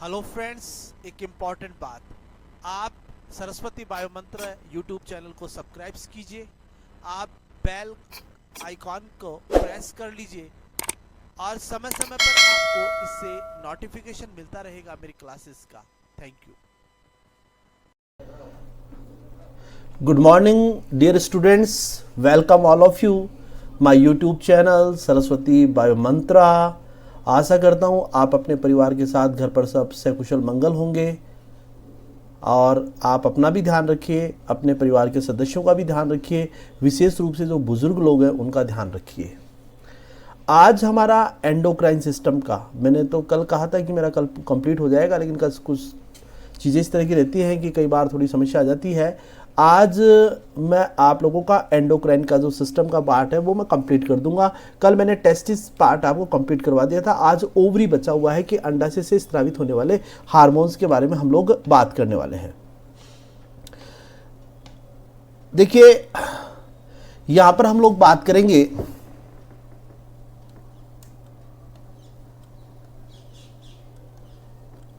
Hello friends, एक important बात। आप सरस्वती बायोमंत्र यूट्यूब चैनल को सब्सक्राइब कीजिए। आप बेल आइकॉन को प्रेस कर लीजिए और समय समय पर आपको इससे नोटिफिकेशन मिलता रहेगा मेरी क्लासेस का। Thank you. Good morning, dear students. Welcome all of you my YouTube channel Saraswati bio Mantra. आशा करता हूँ आप अपने परिवार के साथ घर पर सब सकुशल मंगल होंगे और आप अपना भी ध्यान रखिए, अपने परिवार के सदस्यों का भी ध्यान रखिए, विशेष रूप से जो बुजुर्ग लोग हैं उनका ध्यान रखिए। आज हमारा एंडोक्राइन सिस्टम का, मैंने तो कल कहा था कि मेरा कल कंप्लीट हो जाएगा, लेकिन कल कुछ चीज़ें इस तरह की रहती हैं कि कई बार थोड़ी समस्या आ जाती है। आज मैं आप लोगों का एंडोक्राइन का जो सिस्टम का पार्ट है वो मैं कंप्लीट कर दूंगा। कल मैंने टेस्टिस पार्ट आपको कंप्लीट करवा दिया था। आज ओवरी बचा हुआ है कि अंडाशय से स्रावित होने वाले हार्मोन्स के बारे में हम लोग बात करने वाले हैं। देखिए, यहां पर हम लोग बात करेंगे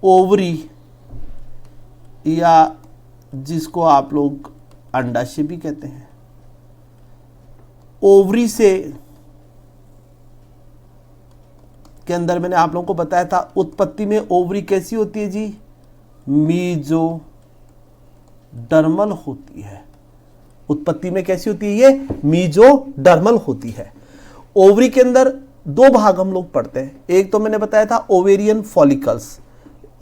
ओवरी या जिसको आप लोग अंडाशय भी कहते हैं। ओवरी से के अंदर मैंने आप लोगों को बताया था उत्पत्ति में ओवरी कैसी होती है जी, मीजोडर्मल होती है। उत्पत्ति में कैसी होती है ये, मीजोडर्मल होती है। ओवरी के अंदर दो भाग हम लोग पढ़ते हैं। एक तो मैंने बताया था ओवेरियन फॉलिकल्स,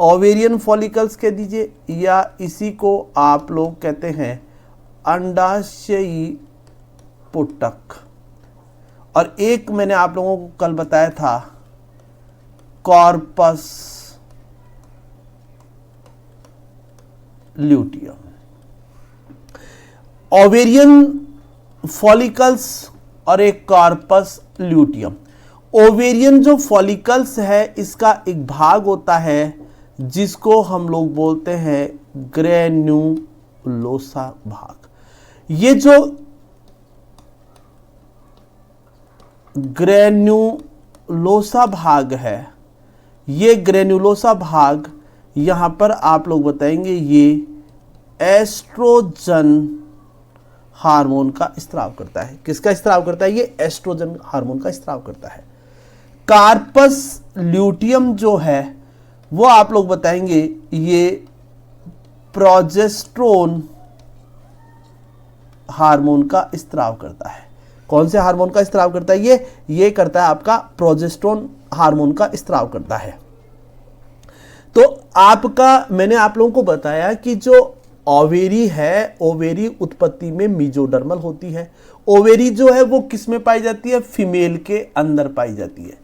ओवेरियन फॉलिकल्स कह दीजिए, या इसी को आप लोग कहते हैं अंडाशयी पुटक। और एक मैंने आप लोगों को कल बताया था कॉर्पस ल्यूटियम। ओवेरियन फॉलिकल्स और एक कॉर्पस ल्यूटियम। ओवेरियन जो फॉलिकल्स है इसका एक भाग होता है जिसको हम लोग बोलते हैं ग्रेन्युलोसा भाग। ये जो ग्रेन्युलोसा भाग है, ये ग्रेन्युलोसा भाग यहां पर आप लोग बताएंगे ये एस्ट्रोजन हार्मोन का स्त्राव करता है। किसका स्त्राव करता है? ये एस्ट्रोजन हार्मोन का स्त्राव करता है। कार्पस ल्यूटियम जो है वो आप लोग बताएंगे ये प्रोजेस्टेरोन हार्मोन का स्त्राव करता है। कौन से हार्मोन का स्त्राव करता है? ये करता है आपका प्रोजेस्टेरोन हार्मोन का स्त्राव करता है। तो आपका, मैंने आप लोगों को बताया कि जो ओवेरी है, ओवेरी उत्पत्ति में मीजोडर्मल होती है। ओवेरी जो है वो किस में पाई जाती है? फीमेल के अंदर पाई जाती है।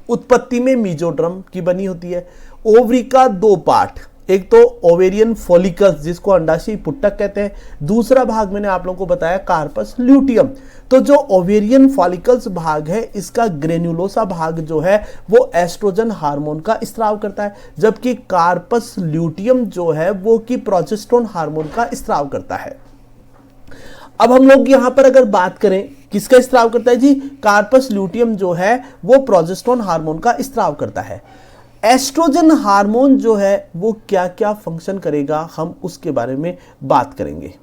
उत्पत्ति में मीजोडर्म की बनी होती है। ओवरी का दो पार्ट, एक तो ओवेरियन फॉलिकल्स जिसको अंडाशयी पुटक कहते हैं, दूसरा भाग मैंने आप लोगों को बताया कार्पस ल्यूटियम। तो जो ओवेरियन फॉलिकल्स भाग है इसका ग्रेन्युलोसा भाग जो है वो एस्ट्रोजन हार्मोन का स्त्राव करता है, जबकि कार्पस ल्यूटियम जो है वो कि प्रोजेस्टेरोन हार्मोन का स्त्राव करता है। अब हम लोग यहां पर अगर बात करें किसका स्त्राव करता है जी, कार्पस ल्यूटियम जो है वो प्रोजेस्टेरोन हार्मोन का स्त्राव करता है। एस्ट्रोजन हार्मोन जो है वो क्या क्या फंक्शन करेगा हम उसके बारे में बात करेंगे।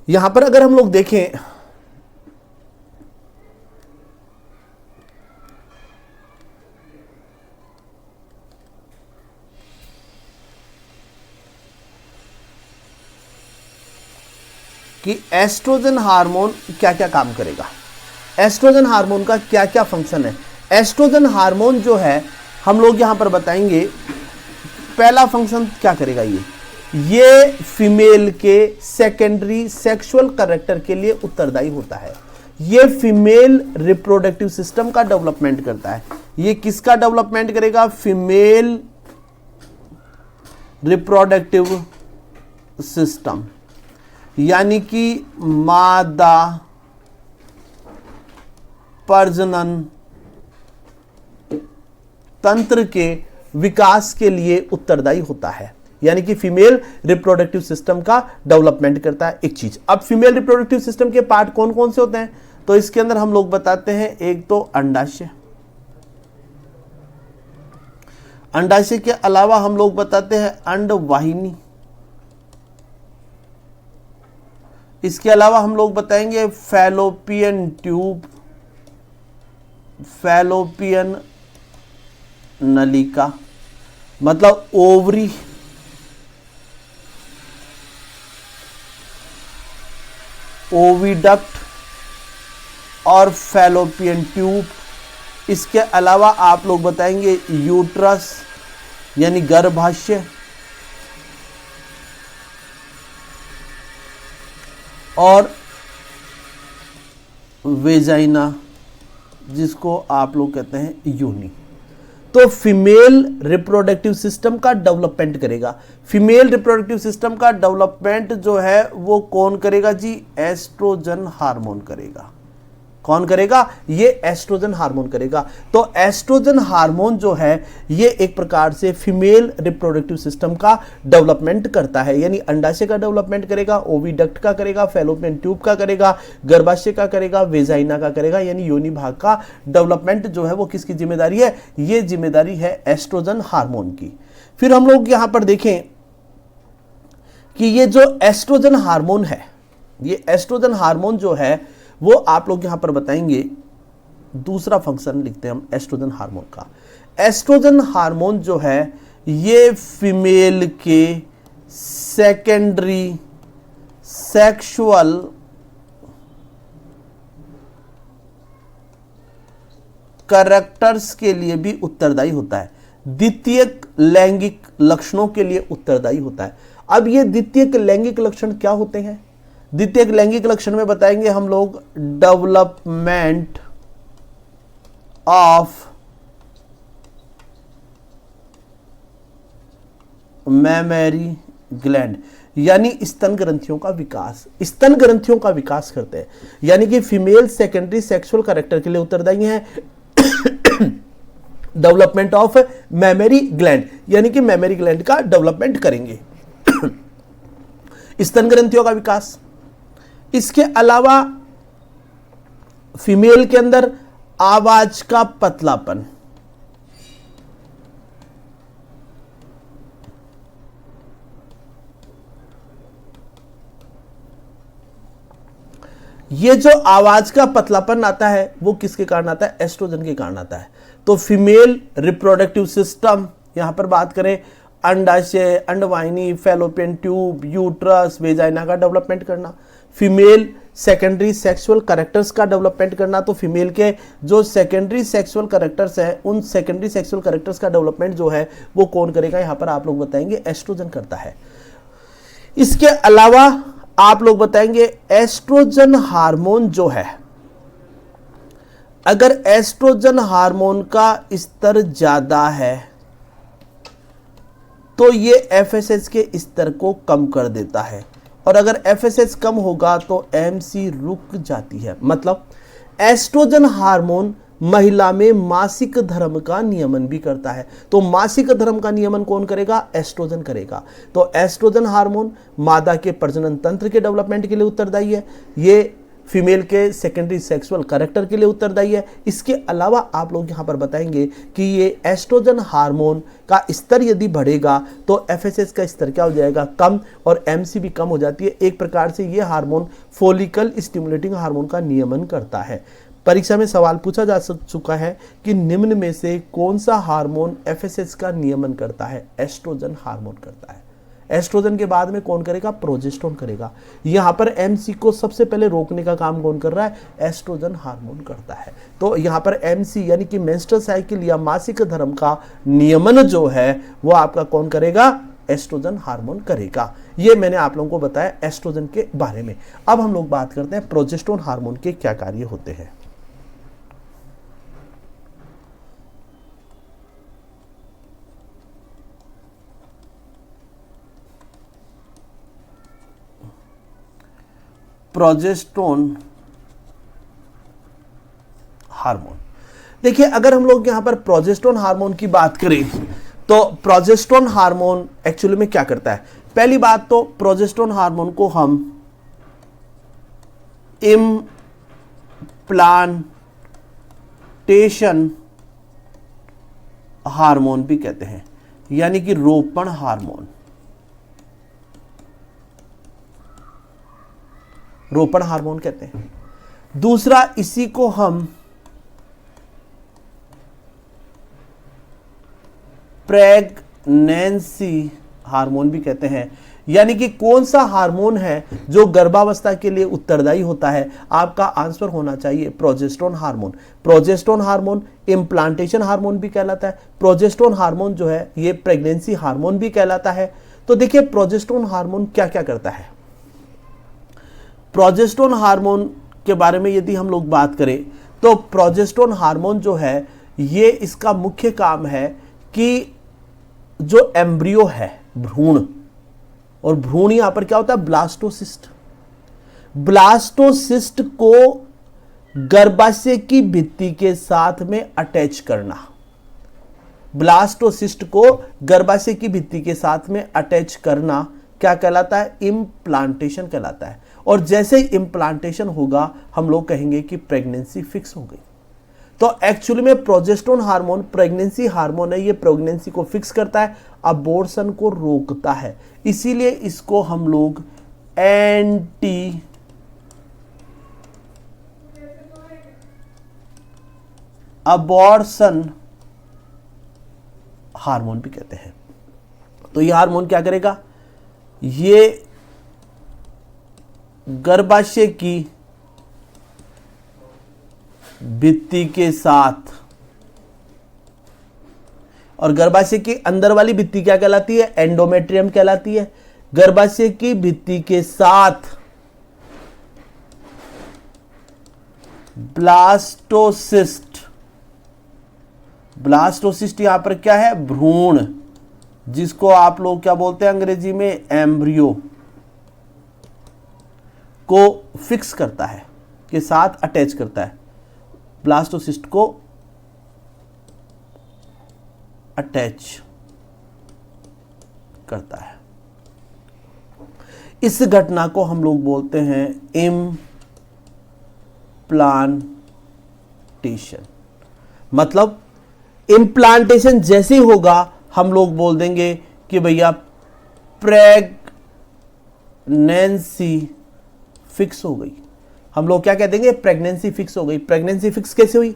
यहां पर अगर हम लोग देखें कि एस्ट्रोजन हार्मोन क्या क्या काम करेगा, एस्ट्रोजन हार्मोन का क्या क्या फंक्शन है। एस्ट्रोजन हार्मोन जो है हम लोग यहां पर बताएंगे पहला फंक्शन क्या करेगा। ये फीमेल के सेकेंडरी सेक्सुअल कैरेक्टर के लिए उत्तरदायी होता है। ये फीमेल रिप्रोडक्टिव सिस्टम का डेवलपमेंट करता है। ये किसका डेवलपमेंट करेगा? फीमेल रिप्रोडक्टिव सिस्टम, यानी कि मादा प्रजनन तंत्र के विकास के लिए उत्तरदायी होता है। यानी कि फीमेल रिप्रोडक्टिव सिस्टम का डेवलपमेंट करता है एक चीज। अब फीमेल रिप्रोडक्टिव सिस्टम के पार्ट कौन कौन से होते हैं? तो इसके अंदर हम लोग बताते हैं, एक तो अंडाशय, अंडाशय के अलावा हम लोग बताते हैं अंडवाहिनी, इसके अलावा हम लोग बताएंगे फैलोपियन ट्यूब, फैलोपियन नलिका मतलब ओवरी, ओविडक्ट और फैलोपियन ट्यूब। इसके अलावा आप लोग बताएंगे यूट्रस यानी गर्भाशय और वेजाइना जिसको आप लोग कहते हैं योनि। तो फीमेल रिप्रोडक्टिव सिस्टम का डेवलपमेंट करेगा। फीमेल रिप्रोडक्टिव सिस्टम का डेवलपमेंट जो है वो कौन करेगा जी? एस्ट्रोजन हार्मोन करेगा। कौन करेगा? ये एस्ट्रोजन हार्मोन करेगा। तो एस्ट्रोजन हार्मोन जो है ये एक प्रकार से फीमेल रिप्रोडक्टिव सिस्टम का डेवलपमेंट करता है, यानी अंडाशय का डेवलपमेंट करेगा, ओविडक्ट का करेगा, फैलोपियन ट्यूब का करेगा, गर्भाशय का करेगा, वेजाइना का करेगा, यानी योनि भाग का डेवलपमेंट जो है वो किसकी जिम्मेदारी है? ये जिम्मेदारी है एस्ट्रोजन हार्मोन की। फिर हम लोग यहां पर देखें कि ये जो एस्ट्रोजन हार्मोन है, ये एस्ट्रोजन हार्मोन जो है वो आप लोग यहां पर बताएंगे, दूसरा फंक्शन लिखते हैं हम एस्ट्रोजन हार्मोन का। एस्ट्रोजन हार्मोन जो है ये फीमेल के सेकेंडरी सेक्सुअल कैरेक्टर्स के लिए भी उत्तरदायी होता है, द्वितीयक लैंगिक लक्षणों के लिए उत्तरदायी होता है। अब ये द्वितीयक लैंगिक लक्षण क्या होते हैं? द्वितीयक लैंगिक लक्षण में बताएंगे हम लोग डेवलपमेंट ऑफ मैमेरी ग्लैंड, यानी स्तन ग्रंथियों का विकास। स्तन ग्रंथियों का विकास करते हैं, यानी कि फीमेल सेकेंडरी सेक्सुअल कैरेक्टर के लिए उत्तरदायी है डेवलपमेंट ऑफ मैमेरी ग्लैंड, यानी कि मैमेरी ग्लैंड का डेवलपमेंट करेंगे स्तन ग्रंथियों का विकास। इसके अलावा फीमेल के अंदर आवाज का पतलापन, ये जो आवाज का पतलापन आता है वो किसके कारण आता है? एस्ट्रोजन के कारण आता है। तो फीमेल रिप्रोडक्टिव सिस्टम यहां पर बात करें, अंडाशय, अंडवाहिनी, फैलोपियन ट्यूब, यूट्रस, वेजाइना का डेवलपमेंट करना, फीमेल सेकेंडरी सेक्सुअल कैरेक्टर्स का डेवलपमेंट करना। तो फीमेल के जो सेकेंडरी सेक्सुअल कैरेक्टर्स है, उन सेकेंडरी सेक्सुअल कैरेक्टर्स का डेवलपमेंट जो है वो कौन करेगा? यहां पर आप लोग बताएंगे एस्ट्रोजन करता है। इसके अलावा आप लोग बताएंगे एस्ट्रोजन हार्मोन जो है, अगर एस्ट्रोजन हार्मोन का स्तर ज्यादा है तो ये एफएसएच के स्तर को कम कर देता है, और अगर एफएसएच कम होगा तो एमसी रुक जाती है। मतलब एस्ट्रोजन हार्मोन महिला में मासिक धर्म का नियमन भी करता है। तो मासिक धर्म का नियमन कौन करेगा? एस्ट्रोजन करेगा। तो एस्ट्रोजन हार्मोन मादा के प्रजनन तंत्र के डेवलपमेंट के लिए उत्तरदायी है, ये फीमेल के सेकेंडरी सेक्सुअल कैरेक्टर के लिए उत्तरदायी है। इसके अलावा आप लोग यहां पर बताएंगे कि ये एस्ट्रोजन हार्मोन का स्तर यदि बढ़ेगा तो एफएसएच का स्तर क्या हो जाएगा? कम, और एमसी भी कम हो जाती है। एक प्रकार से ये हार्मोन फोलिकल स्टिमुलेटिंग हार्मोन का नियमन करता है। परीक्षा में सवाल पूछा जा चुका है कि निम्न में से कौन सा हार्मोन एफएसएच का नियमन करता है? एस्ट्रोजन हार्मोन करता है। एस्ट्रोजन के बाद में कौन करेगा? प्रोजेस्टेरोन करेगा। यहां पर एमसी को सबसे पहले रोकने का काम कौन कर रहा है? एस्ट्रोजन हार्मोन करता है। तो यहां पर एमसी यानी कि मेंस्ट्रुअल साइकिल या मासिक धर्म का नियमन जो है वो आपका कौन करेगा? एस्ट्रोजन हार्मोन करेगा। ये मैंने आप लोगों को बताया एस्ट्रोजन के बारे में। अब हम लोग बात करते हैं प्रोजेस्टेरोन हार्मोन के क्या कार्य होते हैं। प्रोजेस्टेरोन हार्मोन, देखिए अगर हम लोग यहां पर प्रोजेस्टेरोन हार्मोन की बात करें तो प्रोजेस्टेरोन हार्मोन एक्चुअली में क्या करता है? पहली बात तो प्रोजेस्टेरोन हार्मोन को हम इम्प्लांटेशन हार्मोन भी कहते हैं, यानी कि रोपण हार्मोन। रोपण हार्मोन कहते हैं। दूसरा, इसी को हम प्रेगनेंसी हार्मोन भी कहते हैं, यानी कि कौन सा हार्मोन है जो गर्भावस्था के लिए उत्तरदायी होता है। आपका आंसर होना चाहिए progesterone hormone. Progesterone hormone implantation hormone भी कहलाता है। प्रोजेस्टेरोन हार्मोन जो है ये प्रेगनेंसी हार्मोन भी कहलाता है। तो देखिए प्रोजेस्टेरोन हार्मोन क्या क्या करता है। प्रोजेस्टेरोन हार्मोन के बारे में यदि हम लोग बात करें तो प्रोजेस्टेरोन हार्मोन जो है ये इसका मुख्य काम है कि जो एम्ब्रियो है, भ्रूण, और भ्रूण यहां पर क्या होता है, ब्लास्टोसिस्ट। ब्लास्टोसिस्ट को गर्भाशय की भित्ति के साथ में अटैच करना। ब्लास्टोसिस्ट को गर्भाशय की भित्ति के साथ में अटैच करना क्या कहलाता है, इम्प्लांटेशन कहलाता है। और जैसे ही इम्प्लांटेशन होगा हम लोग कहेंगे कि प्रेगनेंसी फिक्स हो गई। तो एक्चुअली में प्रोजेस्टेरोन हार्मोन प्रेगनेंसी हार्मोन है, ये प्रेगनेंसी को फिक्स करता है, अबॉर्शन को रोकता है। इसीलिए इसको हम लोग एंटी अबॉर्शन हार्मोन भी कहते हैं। तो ये हार्मोन क्या करेगा, ये गर्भाशय की भित्ति के साथ, और गर्भाशय की अंदर वाली भित्ति क्या कहलाती है, एंडोमेट्रियम कहलाती है। गर्भाशय की भित्ति के साथ ब्लास्टोसिस्ट, ब्लास्टोसिस्ट यहां पर क्या है, भ्रूण, जिसको आप लोग क्या बोलते हैं अंग्रेजी में, एम्ब्रियो, को फिक्स करता है, के साथ अटैच करता है। ब्लास्टोसिस्ट को अटैच करता है। इस घटना को हम लोग बोलते हैं इम्प्लांटेशन। मतलब इम्प्लांटेशन जैसे ही होगा हम लोग बोल देंगे कि भैया प्रेगनेंसी फिक्स हो गई। हम लोग क्या कह देंगे, प्रेगनेंसी फिक्स हो गई। प्रेगनेंसी फिक्स कैसे हुई,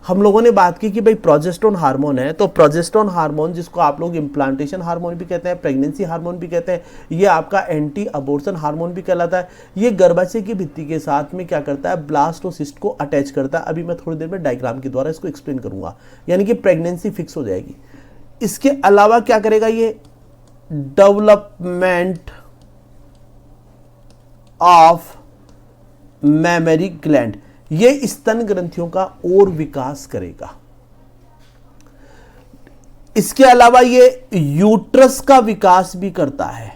हम लोगों ने बात की कि भाई प्रोजेस्टेरोन हार्मोन है, तो प्रोजेस्टेरोन हार्मोन जिसको आप लोग इम्प्लांटेशन हार्मोन भी कहते हैं, प्रेगनेंसी हार्मोन भी कहते हैं, ये आपका एंटी अबॉर्शन हार्मोन भी कहलाता है। ये गर्भाशय की भित्ति के साथ में क्या करता है, ब्लास्टोसिस्ट को अटैच करता है। अभी मैं थोड़ी देर में डायग्राम के द्वारा इसको एक्सप्लेन करूंगा, यानी कि प्रेगनेंसी फिक्स हो जाएगी। इसके अलावा क्या करेगा, ये डेवलपमेंट ऑफ मैमरी ग्लैंड, ये स्तन ग्रंथियों का और विकास करेगा। इसके अलावा ये यूट्रस का विकास भी करता है।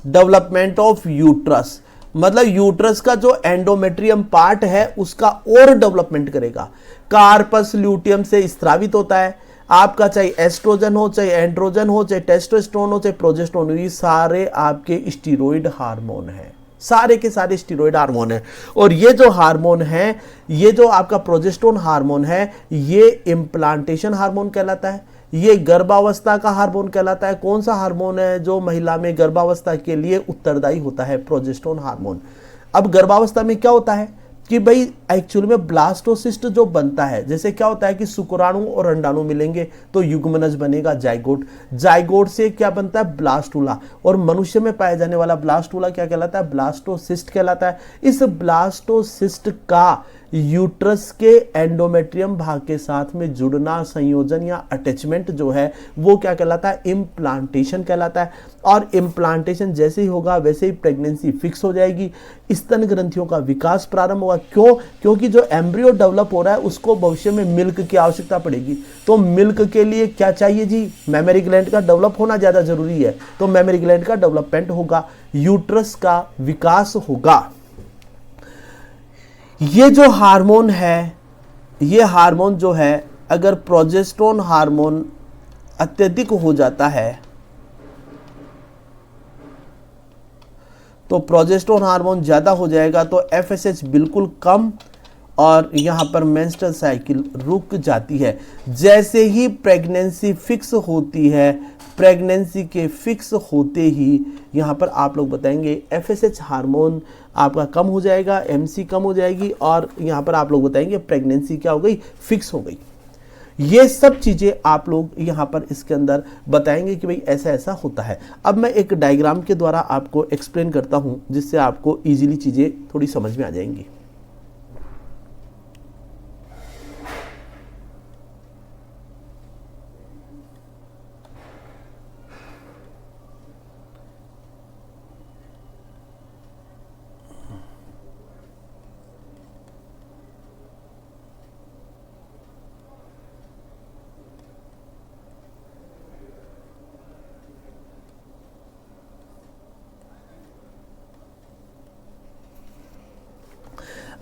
डेवलपमेंट ऑफ यूट्रस मतलब यूट्रस का जो एंडोमेट्रियम पार्ट है उसका और डेवलपमेंट करेगा। कार्पस ल्यूटियम से स्रावित होता है। आपका चाहे एस्ट्रोजन हो, चाहे एंड्रोजन हो, चाहे टेस्टोस्टेरोन हो, चाहे प्रोजेस्टेरोन हो, ये सारे आपके स्टीरॉयड हार्मोन हैं। सारे के सारे स्टीरॉयड हार्मोन है। और ये जो हार्मोन है, ये जो आपका प्रोजेस्टेरोन हार्मोन है, ये इम्प्लांटेशन हार्मोन कहलाता है। ये गर्भावस्था का हार्मोन कहलाता है। कौन सा हार्मोन है जो महिला में गर्भावस्था के लिए उत्तरदायी होता है, प्रोजेस्टेरोन हार्मोन। अब गर्भावस्था में क्या होता है कि भाई एक्चुअल में ब्लास्टोसिस्ट जो बनता है, जैसे क्या होता है कि शुक्राणु और अंडाणु मिलेंगे तो युग्मनज बनेगा, जाइगोट। जाइगोट से क्या बनता है, ब्लास्टूला। और मनुष्य में पाया जाने वाला ब्लास्टूला क्या कहलाता है, ब्लास्टोसिस्ट कहलाता है। इस ब्लास्टोसिस्ट का यूट्रस के एंडोमेट्रियम भाग के साथ में जुड़ना, संयोजन या अटैचमेंट जो है वो क्या कहलाता है, इम्प्लांटेशन कहलाता है। और इम्प्लांटेशन जैसे ही होगा वैसे ही प्रेगनेंसी फिक्स हो जाएगी, स्तन ग्रंथियों का विकास प्रारंभ होगा। क्यों? क्योंकि जो एम्ब्रियो डेवलप हो रहा है उसको भविष्य में मिल्क की आवश्यकता पड़ेगी। तो मिल्क के लिए क्या चाहिए जी, मैमरी ग्लैंड का डेवलप होना ज़्यादा जरूरी है। तो मैमरी ग्लैंड का डेवलपमेंट होगा, यूट्रस का विकास होगा। ये जो हार्मोन है, ये हार्मोन जो है, अगर प्रोजेस्टेरोन हार्मोन अत्यधिक हो जाता है तो प्रोजेस्टेरोन हार्मोन ज़्यादा हो जाएगा तो एफएसएच बिल्कुल कम और यहाँ पर मेंस्ट्रुअल साइकिल रुक जाती है। जैसे ही प्रेगनेंसी फिक्स होती है, प्रेगनेंसी के फिक्स होते ही यहाँ पर आप लोग बताएंगे FSH हार्मोन आपका कम हो जाएगा, MC कम हो जाएगी, और यहाँ पर आप लोग बताएंगे प्रेगनेंसी क्या हो गई, फिक्स हो गई। ये सब चीज़ें आप लोग यहाँ पर इसके अंदर बताएंगे कि भाई ऐसा ऐसा होता है। अब मैं एक डायग्राम के द्वारा आपको एक्सप्लेन करता हूँ, जिससे आपको ईजिली चीज़ें थोड़ी समझ में आ जाएंगी।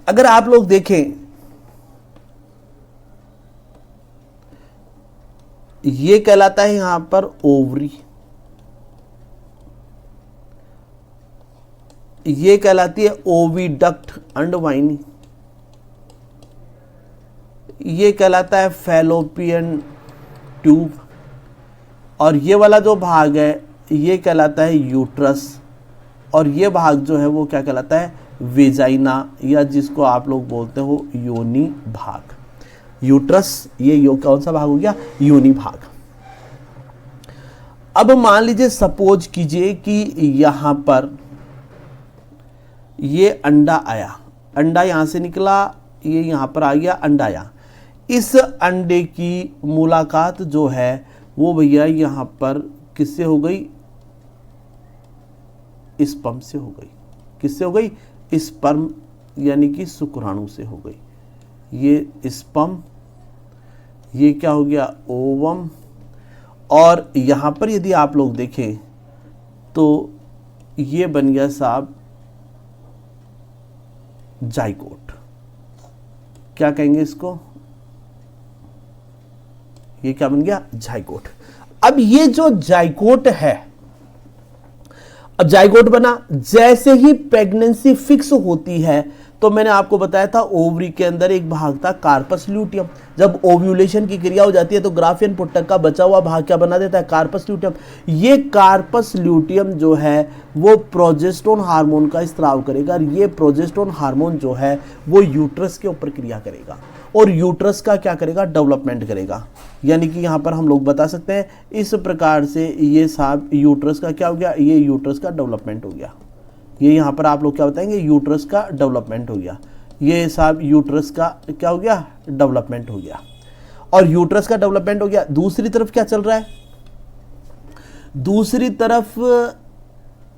अगर आप लोग देखें, ये कहलाता है यहां पर ओवरी, ये कहलाती है ओविडक्ट अंडवाहिनी, ये कहलाता है फैलोपियन ट्यूब, और ये वाला जो भाग है ये कहलाता है यूट्रस, और ये भाग जो है वो क्या कहलाता है, वेजाइना, या जिसको आप लोग बोलते हो योनि भाग। यूट्रस ये कौन सा भाग हो गया, योनि भाग। अब मान लीजिए, सपोज कीजिए कि यहां पर ये अंडा आया, अंडा यहां से निकला, ये यहां पर आ गया, अंडा आया। इस अंडे की मुलाकात जो है वो भैया यहां पर किससे हो गई, स्पर्म से हो गई। किससे हो गई, स्पर्म यानी कि शुक्राणु से हो गई। ये स्पर्म, ये क्या हो गया, ओवम, और यहां पर यदि आप लोग देखें तो ये बन गया साहब जाइगोट। क्या कहेंगे इसको, ये क्या बन गया, जाइगोट। अब ये जो जाइगोट है, अब जाइगोट बना, जैसे ही प्रेगनेंसी फिक्स होती है, तो मैंने आपको बताया था ओवरी के अंदर एक भाग था कार्पस ल्यूटियम। जब ओव्यूलेशन की क्रिया हो जाती है तो ग्राफियन पुट्टक का बचा हुआ भाग क्या बना देता है, कार्पस ल्यूटियम। ये कार्पस ल्यूटियम जो है वो प्रोजेस्टेरोन हार्मोन का स्त्राव करेगा, और ये प्रोजेस्टेरोन हार्मोन जो है वो यूट्रस के ऊपर क्रिया करेगा, और यूट्रस का क्या करेगा, डेवलपमेंट करेगा। यानी कि यहाँ पर हम लोग बता सकते हैं इस प्रकार से ये साहब यूट्रस का क्या हो गया, ये यूट्रस का डेवलपमेंट हो गया। ये यहाँ पर आप लोग क्या बताएंगे, यूट्रस का डेवलपमेंट हो गया। ये साहब यूट्रस का क्या हो गया, डेवलपमेंट हो गया, और यूट्रस का डेवलपमेंट हो गया। दूसरी तरफ क्या चल रहा है, दूसरी तरफ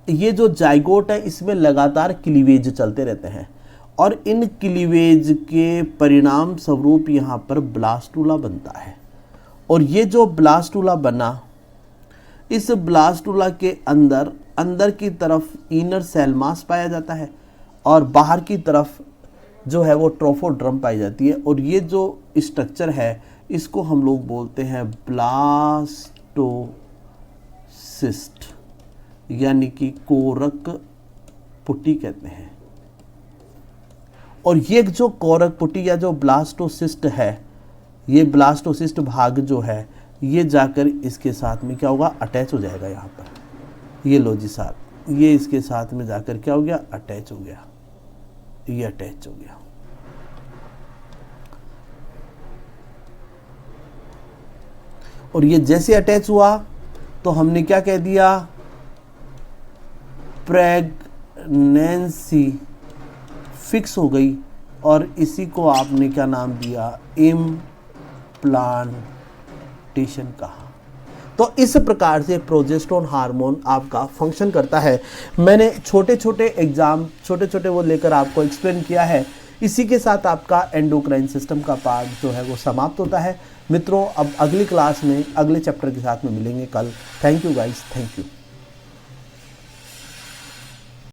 ये जो जाइगोट है इसमें लगातार क्लीवेज चलते रहते हैं, और इन क्लीवेज के परिणाम स्वरूप यहाँ पर ब्लास्टुला बनता है। और ये जो ब्लास्टुला बना, इस ब्लास्टुला के अंदर की तरफ इनर सेल मास पाया जाता है, और बाहर की तरफ जो है वो ट्रोफोड्रम पाई जाती है। और ये जो स्ट्रक्चर है इसको हम लोग बोलते हैं ब्लास्टोसिस्ट, यानी कि कोरक पुटी कहते हैं। और ये जो कोरक पुटी या जो ब्लास्टोसिस्ट है, ये ब्लास्टोसिस्ट भाग जो है ये जाकर इसके साथ में क्या होगा, अटैच हो जाएगा। यहाँ पर ये लो जी साहब, ये इसके साथ में जाकर क्या हो गया, अटैच हो गया, ये अटैच हो गया। और ये जैसे अटैच हुआ तो हमने क्या कह दिया, प्रेगनेंसी फिक्स हो गई, और इसी को आपने क्या नाम दिया, इम्प्लांटेशन कहा। तो इस प्रकार से प्रोजेस्टेरोन हार्मोन आपका फंक्शन करता है। मैंने छोटे छोटे एग्जाम छोटे वो लेकर आपको एक्सप्लेन किया है। इसी के साथ आपका एंडोक्राइन सिस्टम का पार्ट जो है वो समाप्त होता है। मित्रों, अब अगली क्लास में अगले चैप्टर के साथ में मिलेंगे कल। Thank you guys, thank you.